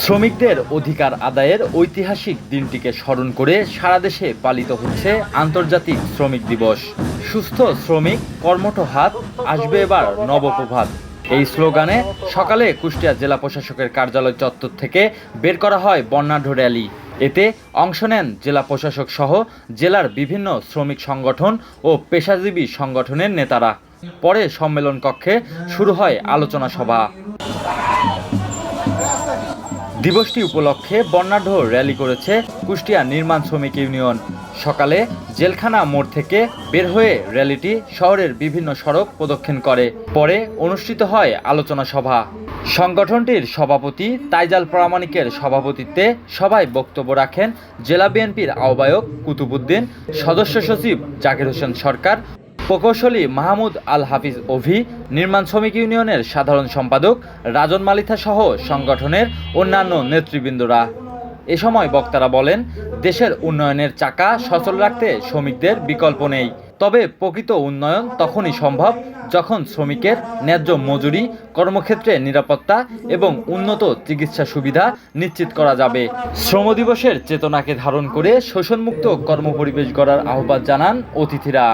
শ্রমিকদের অধিকার আদায়ের ঐতিহাসিক দিনটিকে স্মরণ করে সারা দেশে পালিত হচ্ছে আন্তর্জাতিক শ্রমিক দিবস। সুস্থ শ্রমিক, কর্মঠ হাত, আসবে এবার নবপ্রভাত। এই স্লোগানে সকালে কুষ্টিয়া জেলা প্রশাসকের কার্যালয় চত্বর থেকে বের করা হয় বর্ণাঢ্য র্যালি। এতে অংশ নেন জেলা প্রশাসক সহ জেলার বিভিন্ন শ্রমিক সংগঠন ও পেশাজীবী সংগঠনের নেতারা। পরে সম্মেলন কক্ষে শুরু হয় আলোচনা সভা। দিবসটি উপলক্ষে বর্ণাঢ্য র্যালি করেছে কুষ্টিয়া নির্মাণ শ্রমিক ইউনিয়ন। সকালে জেলখানা মোড় থেকে বের হয়ে র্যালিটি শহরের বিভিন্ন সড়ক প্রদক্ষিণ করে। পরে অনুষ্ঠিত হয় আলোচনা সভা। সংগঠনটির সভাপতি তাইজাল প্রামাণিকের সভাপতিত্বে সভায় বক্তব্য রাখেন জেলা বিএনপির আহ্বায়ক কুতুবুদ্দিন, সদস্য সচিব জাকির হোসেন সরকার, প্রকৌশলী মাহমুদ আল হাফিজ অভি, নির্মাণ শ্রমিক ইউনিয়নের সাধারণ সম্পাদক রাজন মালিথা সহ সংগঠনের অন্যান্য নেতৃবৃন্দরা। এ সময় বক্তারা বলেন, দেশের উন্নয়নের চাকা সচল রাখতে শ্রমিকদের বিকল্প নেই। তবে প্রকৃত উন্নয়ন তখনই সম্ভব যখন শ্রমিকের ন্যায্য মজুরি, কর্মক্ষেত্রে নিরাপত্তা এবং উন্নত চিকিৎসা সুবিধা নিশ্চিত করা যাবে। শ্রম দিবসের চেতনাকে ধারণ করে শোষণমুক্ত কর্মপরিবেশ গড়ার আহ্বান জানান অতিথিরা।